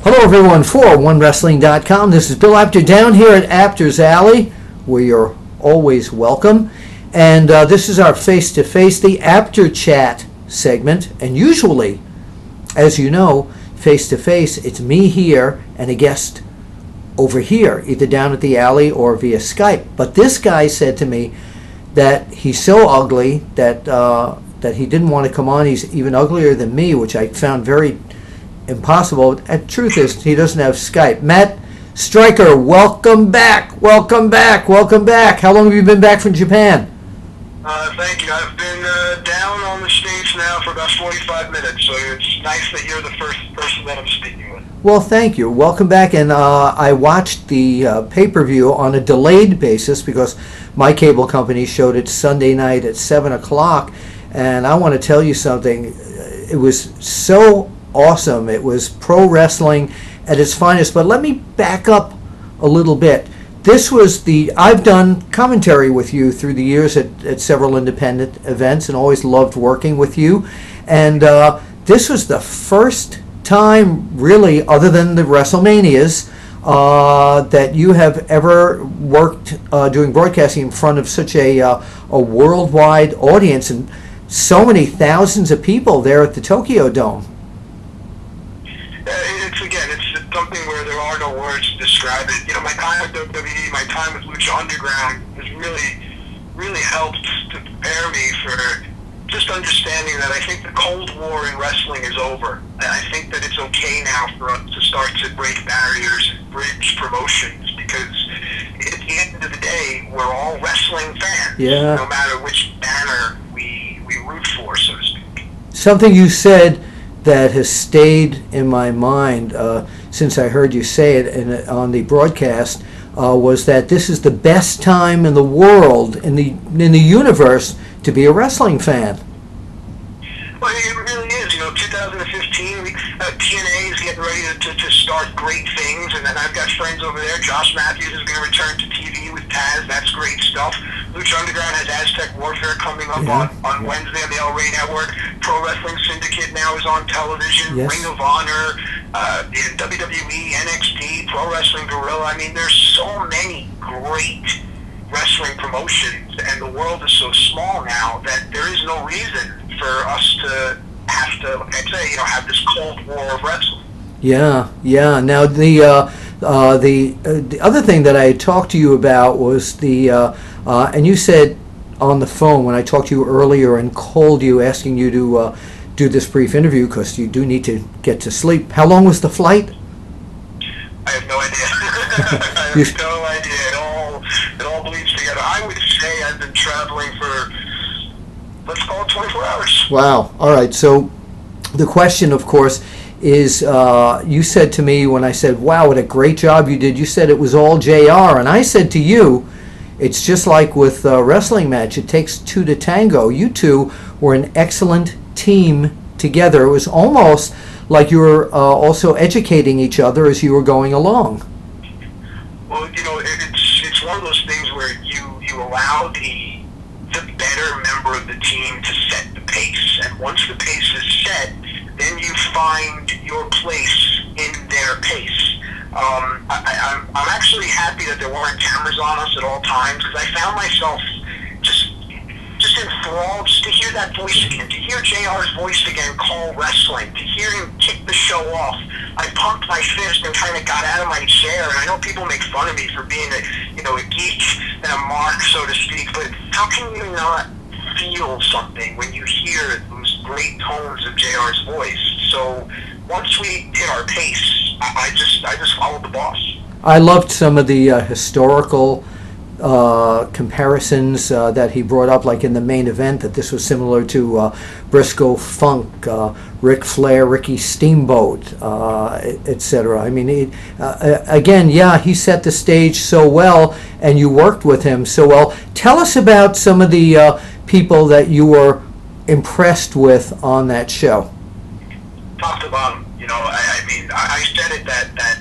Hello everyone, for OneWrestling.com. This is Bill Apter down here at Apter's Alley, where you're always welcome. And this is our face-to-face, the Apter Chat segment. And usually, as you know, face-to-face, it's me here and a guest over here, either down at the alley or via Skype. But this guy said to me that he's so ugly that he didn't want to come on. He's even uglier than me, which I found very impossible. The truth is, he doesn't have Skype. Matt Stryker, welcome back, welcome back, welcome back. How long have you been back from Japan? Thank you. I've been down on the States now for about 45 minutes, so it's nice that you're the first person that I'm speaking with. Well, thank you. Welcome back. And I watched the pay-per-view on a delayed basis because my cable company showed it Sunday night at 7 o'clock. And I want to tell you something. It was so awesome. It was pro wrestling at its finest. But let me back up a little bit. This was I've done commentary with you through the years at several independent events and always loved working with you. And this was the first time, really, other than the WrestleManias, that you have ever worked doing broadcasting in front of such a worldwide audience and so many thousands of people there at the Tokyo Dome. It's something where there are no words to describe it. You know, my time with WWE, my time with Lucha Underground has really helped to prepare me for just understanding that I think the Cold War in wrestling is over. And I think that it's okay now for us to start to break barriers and bridge promotions, because at the end of the day, we're all wrestling fans, no matter which banner we root for, so to speak. Something you said that has stayed in my mind since I heard you say it on the broadcast was that this is the best time in the world, in the universe, to be a wrestling fan. Well, it really is. You know, 2015, TNA is getting ready to start great things, and then I've got friends over there. Josh Matthews is going to return to TV with Taz. That's great stuff. Lucha Underground has Aztec Warfare coming up on Wednesday on the El Rey Network. Pro Wrestling Syndicate now is on television. Ring of Honor, WWE, NXT, Pro Wrestling Guerrilla. I mean, there's so many great wrestling promotions, and the world is so small now that there is no reason for us to have to, like I say, have this Cold War of wrestling. Yeah. Now the other thing that I had talked to you about was and you said on the phone when I talked to you earlier and called you asking you to do this brief interview because you do need to get to sleep. How long was the flight? I have no idea. I have no idea. It all bleeds together. I would say I've been traveling for, let's call it 24 hours. Wow. All right. So the question, of course, is you said to me when I said, wow, what a great job you did, you said it was all JR. And I said to you, it's just like with a wrestling match. It takes two to tango. You two were an excellent team together. It was almost like you were also educating each other as you were going along. Well, it's one of those things where you allow the better member of the team to set the pace, and once the pace is set, then you find your place in their pace. I'm actually happy that there weren't cameras on us at all times, because I found myself just enthralled just to hear that voice again, to hear JR's voice again call wrestling, to hear him kick the show off. I pumped my fist and kind of got out of my chair, and I know people make fun of me for being a geek and a mark, so to speak, but how can you not feel something when you hear those great tones of JR's voice? So once we hit our pace, I just followed the boss. I loved some of the historical comparisons that he brought up, like in the main event, that this was similar to Briscoe Funk, Ric Flair, Ricky Steamboat, etc. I mean, again, he set the stage so well, and you worked with him so well. Tell us about some of the people that you were impressed with on that show. Top to bottom, I said it that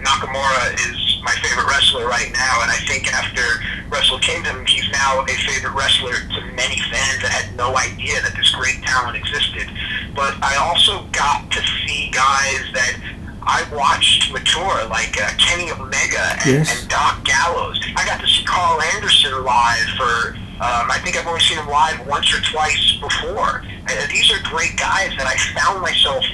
Nakamura is my favorite wrestler right now, and I think after Wrestle Kingdom, he's now a favorite wrestler to many fans that had no idea that this great talent existed. But I also got to see guys that I watched mature, like Kenny Omega and Doc Gallows. I got to see Carl Anderson live for, I think I've only seen him live once or twice before. These are great guys that I found myself,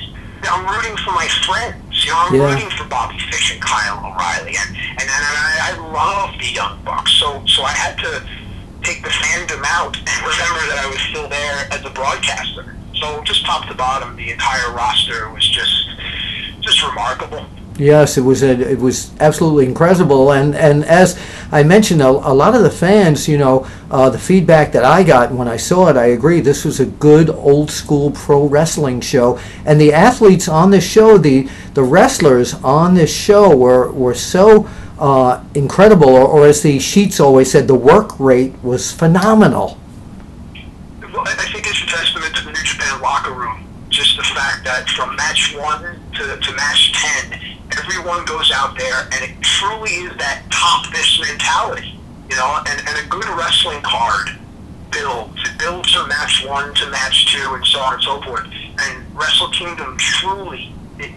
I'm rooting for my friends. You know, I'm rooting for Bobby Fish and Kyle O'Reilly. And I love the Young Bucks. So I had to take the fandom out and remember that I was still there as a broadcaster. So just top to bottom, the entire roster was just remarkable. Yes, it was absolutely incredible, and as I mentioned, a lot of the fans, you know, the feedback that I got when I saw it, I agree, this was a good old school pro wrestling show, and the athletes on this show, the wrestlers on this show were so incredible, or as the sheets always said, the work rate was phenomenal. Well, I think it's a testament to the New Japan locker room. Just the fact that from match 1 to match 10, everyone goes out there, and it truly is that top this mentality, you know, and a good wrestling card builds. It builds from match 1 to match 2 and so on and so forth. And Wrestle Kingdom truly, it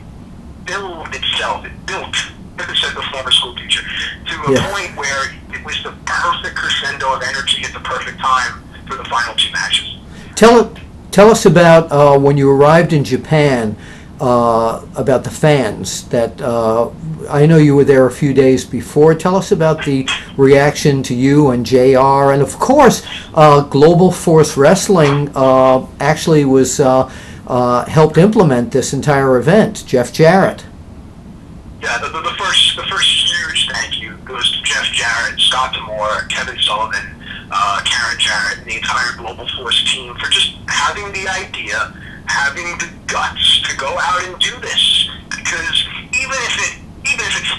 built itself. It built, like I said, the former school teacher, to a point where it was the perfect crescendo of energy at the perfect time for the final 2 matches. Tell us about when you arrived in Japan, about the fans. That I know you were there a few days before. Tell us about the reaction to you and JR, and of course, Global Force Wrestling actually was helped implement this entire event. Jeff Jarrett. Yeah, the first huge thank you goes to Jeff Jarrett, Scott D'Amore, Kevin Sullivan, Karen Jarrett, and the entire Global Force team for just having the idea, having the guts to go out and do this. Because even if it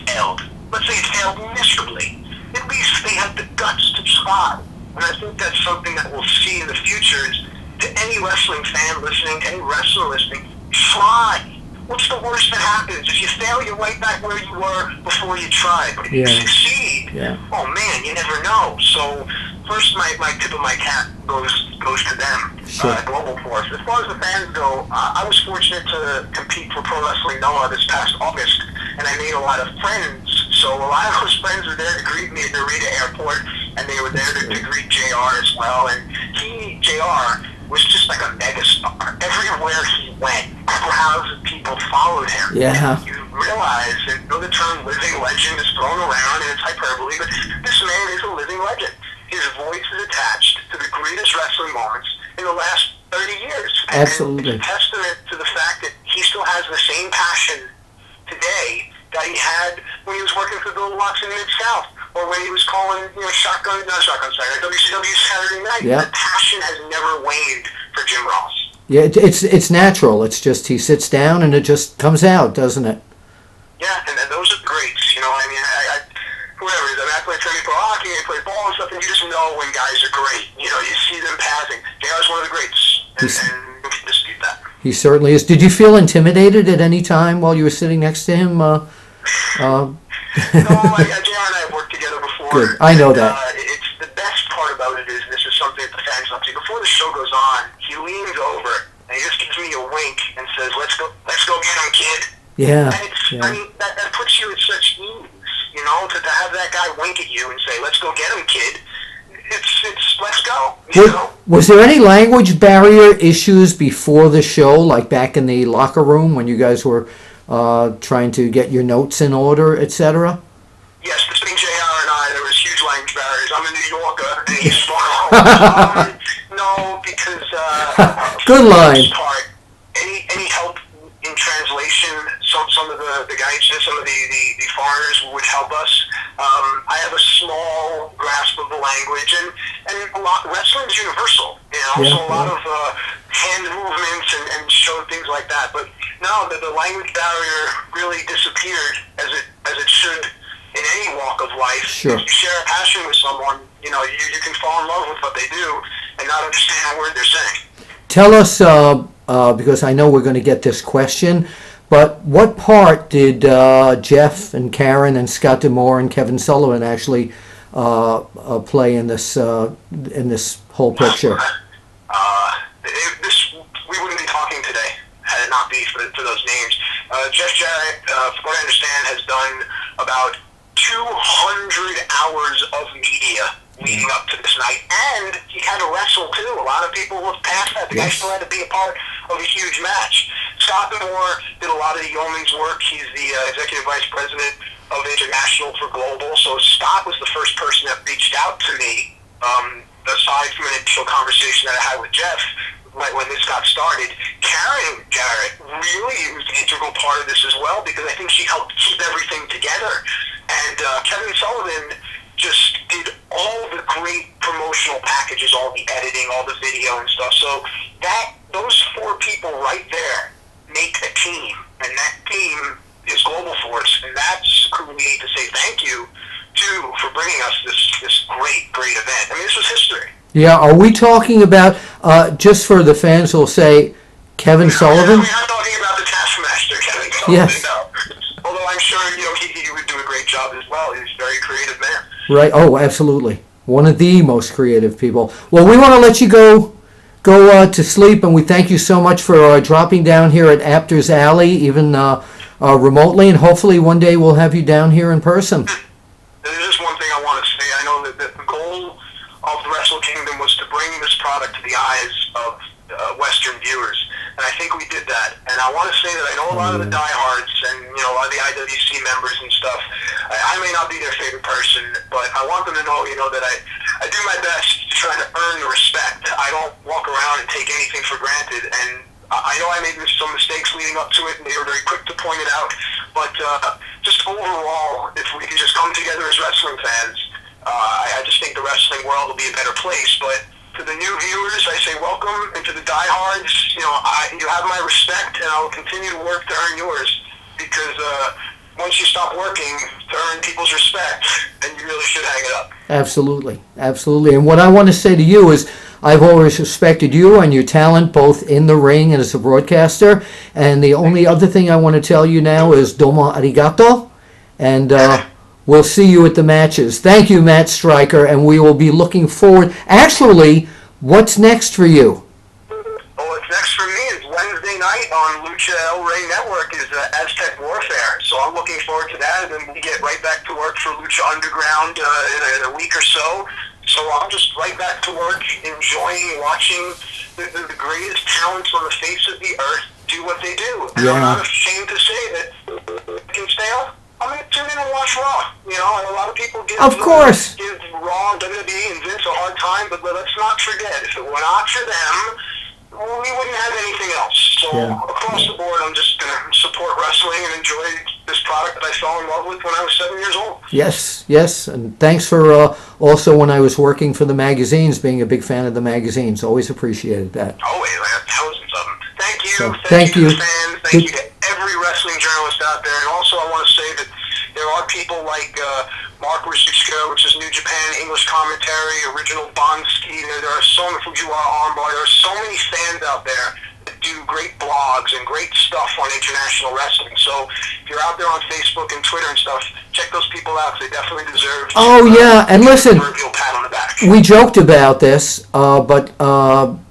failed, let's say it failed miserably, at least they had the guts to try. And I think that's something that we'll see in the future is to any wrestling fan listening, to any wrestler listening, try. What's the worst that happens? If you fail, you're right back where you were before you tried. But if you succeed, oh man, you never know. So first, my tip of my cap goes to them, Global Force. As far as the fans go, I was fortunate to compete for Pro Wrestling Noah this past August, and I made a lot of friends. So a lot of those friends were there to greet me at Narita Airport, and they were there to greet JR as well. And JR, was just like a megastar. Everywhere he went, crowds of people followed him. Yeah. You realize that though the term living legend is thrown around and it's hyperbole, but this man is a living legend. His voice is attached to the greatest wrestling moments in the last 30 years. Absolutely. And it's a testament to the fact that he still has the same passion today that he had when he was working for Bill Watson in Mid-South, or when he was calling, WCW Saturday Night. The passion has never waned for Jim Ross. Yeah, it's natural. It's just he sits down and it just comes out, doesn't it? Yeah, and those are greats. You know, I mean, whoever it is, I play pro hockey, I play ball and stuff, and you just know when guys are great. You know, you see them passing. JR's one of the greats, and you can dispute that. He certainly is. Did you feel intimidated at any time while you were sitting next to him? No, JR and I have worked together before. Good. I know that. It's the best part about it is this is something that the fans love to. Before the show goes on, he leans over and he just gives me a wink and says, "Let's go get him, kid." Yeah. And I mean, that puts you at such ease, you know, to have that guy wink at you and say, "Let's go get him, kid." It's let's go. You know? Was there any language barrier issues before the show, like back in the locker room when you guys were trying to get your notes in order, etc.? Yes, between JR and I, there was huge language barriers. I'm a New Yorker, and he's from no, because good line. Part, any help in translation, some of the guys, some of the foreigners would help us. I have a small grasp of the language, and a lot wrestling's universal, you know. So a lot of hand movements and show things like that. But no, the language barrier really disappeared as it should in any walk of life. Sure. If you share a passion with someone, you know, you can fall in love with what they do and not understand a word they're saying. Tell us, because I know we're going to get this question, but what part did Jeff and Karen and Scott D'Amore and Kevin Sullivan actually play in this whole picture? We wouldn't be talking today had it not be for those names. Jeff Jarrett, from what I understand, has done about 200 hours of media leading up to this night, and he had to wrestle too. A lot of people look past that. The guy still had to be a part of a huge match. Scott Moore did a lot of the yeoman's work. He's the executive vice president of International for Global. So Scott was the first person that reached out to me, aside from an initial conversation that I had with Jeff when this got started. Karen Jarrett really was an integral part of this as well, because I think she helped keep everything together. And Kevin Sullivan just did all the great promotional packages, all the editing, all the video and stuff. So those four people right there make a team, and that team is Global Force, and that's who we need to say thank you to for bringing us this great event. I mean, this was history. Yeah, are we talking about, just for the fans who'll say, Kevin Sullivan? We're not talking about the Taskmaster, Kevin Sullivan, yes. No. Although I'm sure he would do a great job as well. He's a very creative man. Right. Oh, absolutely. One of the most creative people. Well, we want to let you go to sleep, and we thank you so much for dropping down here at Apter's Alley, even remotely, and hopefully one day we'll have you down here in person. There's just one thing I want to say. I know that the goal of the Wrestle Kingdom was to bring this product to the eyes of Western viewers, and I think we did that. And I want to say that I know a lot of the diehards and a lot of the IWC members and stuff. I may not be their favorite person, but I want them to know, that I do my best to try to earn the respect. I don't walk around and take anything for granted, and I know I made some mistakes leading up to it, and they were very quick to point it out. But just overall, if we could just come together as wrestling fans, I just think the wrestling world will be a better place. But to the new viewers, I say welcome, and to the diehards, you have my respect, and I will continue to work to earn yours, because once you stop working to earn people's respect, then you really should hang it up. Absolutely, absolutely. And what I want to say to you is, I've always respected you and your talent, both in the ring and as a broadcaster. And the only other thing I want to tell you now is domo arigato, and we'll see you at the matches. Thank you, Matt Stryker, and we will be looking forward. Actually, what's next for you? What's next for me is Wednesday night on Lucha El Rey Network is Aztec Warfare. So I'm looking forward to that, and then we get right back to work for Lucha Underground in a week or so. So I'm just right back to work, enjoying watching the greatest talents on the face of the earth do what they do. And I'm not ashamed to say that I can stay on. I'm going to tune in and watch Raw. And a lot of people give Raw, WWE, and Vince a hard time, but let's not forget, if it were not for them, we wouldn't have anything else. So across the board, I'm just going to support wrestling and enjoy this product that I fell in love with when I was 7 years old. Yes, and thanks for also when I was working for the magazines, being a big fan of the magazines. Always appreciated that. Always, I have thousands of them. Thank you. So, thank you to the fans. Thank you to every wrestling journalist out there. And also, I want to say that there are people like Mark Rishishko, which is New Japan English commentary, Original Bonsky. There are so many, Fujiwara Armbar. There are so many fans out there that do great blogs and great stuff on international wrestling. So if you're out there on Facebook and Twitter and stuff, check those people out. They definitely deserve and listen, pat on the back. We joked about this, but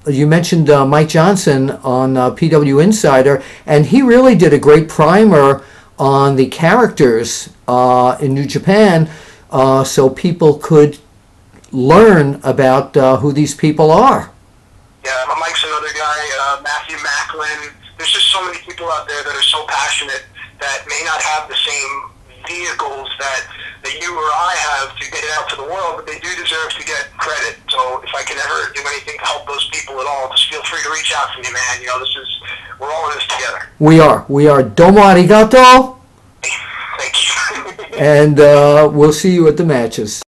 you mentioned Mike Johnson on PW Insider, and he really did a great primer on the characters in New Japan, so people could learn about who these people are. Yeah, Mike's another guy, Matthew Macklin. There's just so many people out there that are so passionate that may not have the same vehicles that you or I have to get it out to the world, but they do deserve to get credit. So if I can ever do anything to help those people at all, just feel free to reach out to me, man. We're all in this together. We are. Domo arigato. Thank you. And we'll see you at the matches.